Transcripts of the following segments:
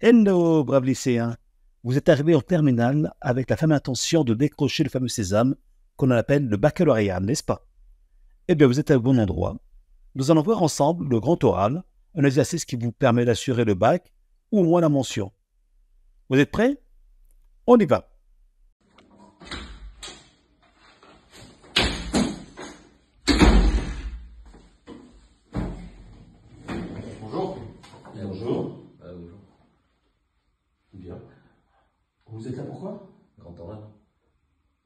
Hello, brave lycéen. Vous êtes arrivé en terminale avec la ferme intention de décrocher le fameux sésame qu'on appelle le baccalauréat, n'est-ce pas? Eh bien, vous êtes au bon endroit. Nous allons voir ensemble le grand oral, un exercice qui vous permet d'assurer le bac ou au moins la mention. Vous êtes prêts? On y va. Bonjour. Bonjour. Bonjour. Bien. Vous êtes là pourquoi? Grand oral.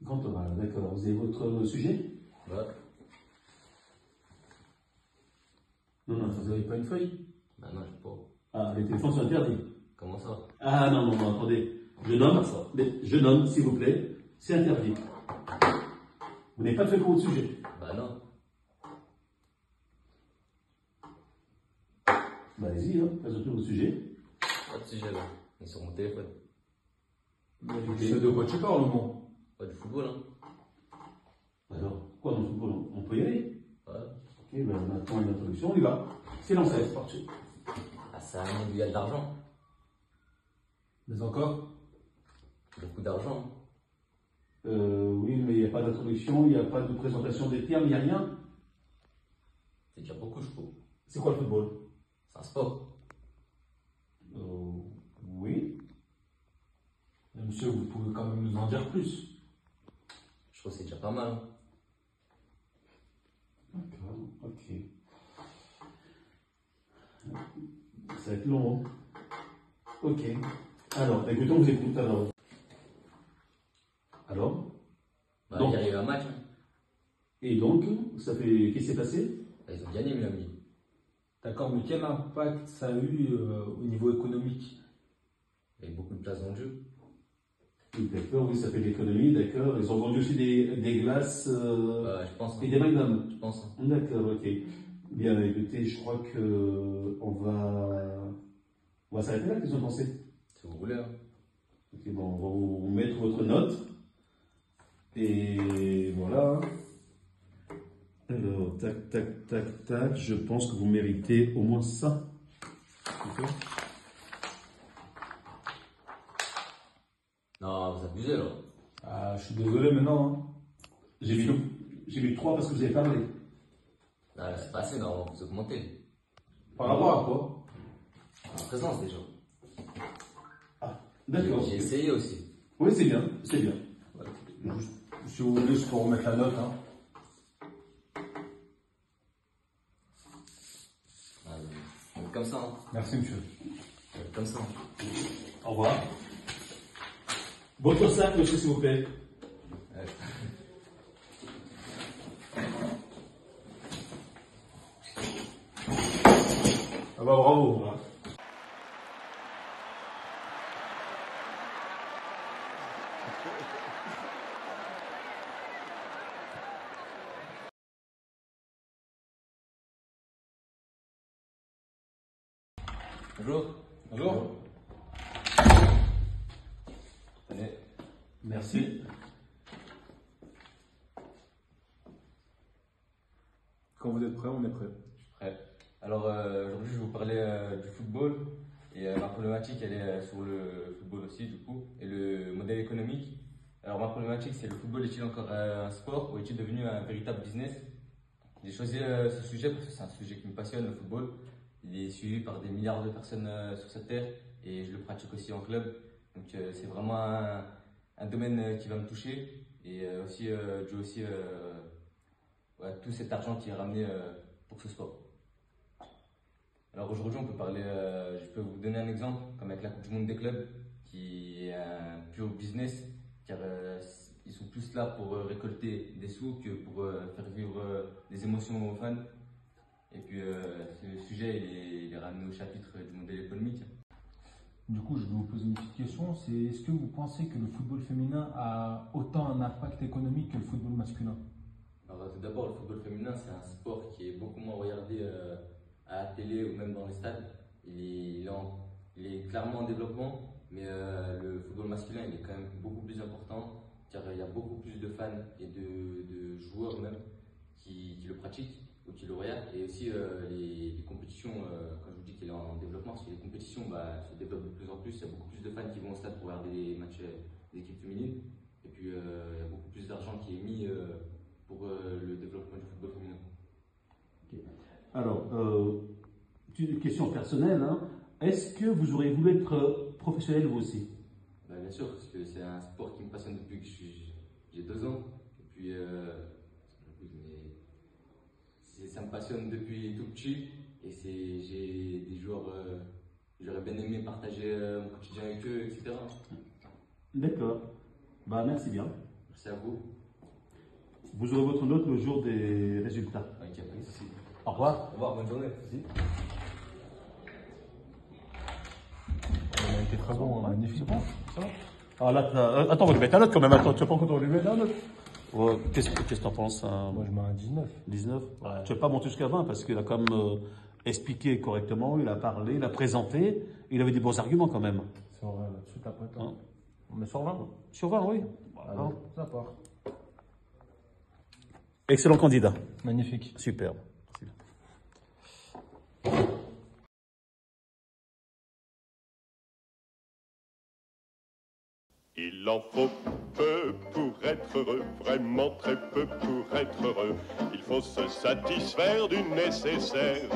Grand oral, d'accord. Vous avez votre sujet? Ouais. Non, vous n'avez pas une feuille? Bah non, je sais pas. Ah, les téléphones sont interdits. Comment ça? Ah non, attendez. Je nomme, s'il vous plaît. C'est interdit. Vous n'avez pas de feuille pour votre sujet? Bah non. Bah allez-y, hein. Présentez votre sujet. Pas de sujet là. On est sur mon téléphone. Écoutez. C'est de quoi tu parles, moi? Pas du football, hein. Alors, quoi dans le football? On peut y aller? Ouais. Ok, ben maintenant une introduction, on y va. C'est lancé, c'est parti. Ah, c'est un monde où il y a de l'argent. Mais encore? Beaucoup d'argent. Oui, mais il n'y a pas d'introduction, il n'y a pas de présentation des termes, il n'y a rien. C'est déjà beaucoup, je trouve. C'est quoi le football? C'est un sport. Oui. Mais monsieur, vous pouvez quand même nous en dire plus. Je trouve que c'est déjà pas mal, hein. D'accord, ok. Ça va être long, hein. Ok. Alors, écoutons, vous écoute alors. Alors? Bah, Donc. il y arrive un match, hein. Et donc, ça fait. Qu'est-ce qui s'est passé? Bah, ils ont gagné, Miami. D'accord, mais quel impact ça a eu au niveau économique? Il y a eu beaucoup de places dans le jeu. Oui, d'accord, oui, ça fait de l'économie, d'accord. Ils ont vendu aussi des glaces Bah, je pense, et hein. des magnums. Je pense, hein. D'accord, ok. Bien, écoutez, je crois que on va s'arrêter là, qu'est-ce que vous en pensez? Si vous voulez, hein. Ok, bon, on va vous mettre votre note. Et voilà. Alors, tac, tac, tac, tac. Je pense que vous méritez au moins ça. D'accord. Non, vous abusez là. Ah, je suis désolé, mais non, hein. J'ai mis 3 parce que vous avez parlé. Là, c'est pas assez, non, vous augmentez. Par rapport à quoi? En présence déjà. Ah, d'accord. J'ai essayé aussi. Oui, c'est bien, c'est bien. Si vous voulez, je peux remettre la note, hein. Ah, comme ça, hein. Merci, monsieur. Comme ça. Au revoir. Votre sac, monsieur, s'il vous plaît. Ouais. Ah bah bravo. Voilà. Bonjour. Bonjour. Allez. Merci. Quand vous êtes prêt, on est prêt. Prêt. Alors aujourd'hui je vais vous parler du football et ma problématique elle est sur le football aussi du coup et le modèle économique. Alors ma problématique c'est le football est-il encore un sport ou est-il devenu un véritable business? J'ai choisi ce sujet parce que c'est un sujet qui me passionne, le football. Il est suivi par des milliards de personnes sur cette terre et je le pratique aussi en club. Donc c'est vraiment un domaine qui va me toucher et aussi dû aussi ouais, tout cet argent qui est ramené pour ce sport. Alors aujourd'hui, on peut parler, je peux vous donner un exemple, comme avec la Coupe du Monde des clubs, qui est un pur business, car ils sont plus là pour récolter des sous que pour faire vivre des émotions aux fans. Et puis ce sujet, il est ramené au chapitre du modèle économique. Du coup, je vais vous poser une petite question. C'est est-ce que vous pensez que le football féminin a autant un impact économique que le football masculin? Alors tout d'abord, le football féminin, c'est un sport qui est beaucoup moins regardé à la télé ou même dans les stades. Il est clairement en développement, mais le football masculin, il est quand même beaucoup plus important, car il y a beaucoup plus de fans et de joueurs même qui le pratiquent. au petit lauréat. Et aussi les compétitions, quand je vous dis qu'il est en développement, parce que les compétitions se développent de plus en plus. Il y a beaucoup plus de fans qui vont au stade pour regarder les matchs des équipes féminines. Et puis il y a beaucoup plus d'argent qui est mis pour le développement du football féminin. Okay. Alors, une question personnelle, hein. Est-ce que vous auriez voulu être professionnel vous aussi? Bien sûr, parce que c'est un sport qui me passionne depuis que j'ai 2 ans. Et puis, ça me passionne depuis tout petit. Et j'ai des joueurs, j'aurais bien aimé partager mon quotidien avec eux, etc. D'accord. Bah, merci bien. Merci à vous. Vous aurez votre note le jour des résultats. Ok, pas de souci. Au revoir. Au revoir, bonne journée. Merci. On a été très bon, magnifique. Ça va. Ah là, attends, on va lui mettre un autre quand même. Attends, tu sais pas quand on va lui mettre un autre. Ouais, qu'est-ce que tu en penses? Moi, je mets un 19. 19? Ouais. Tu ne vas pas monter jusqu'à 20 parce qu'il a quand même expliqué correctement, il a parlé, il a présenté, il avait des bons arguments quand même. Sur là-dessus, t'as pas Hein? On met sur 20. Sur 20, oui. Allez, ça part. Excellent candidat. Magnifique. Superbe. Il en faut peu pour être heureux, vraiment très peu pour être heureux. Il faut se satisfaire du nécessaire.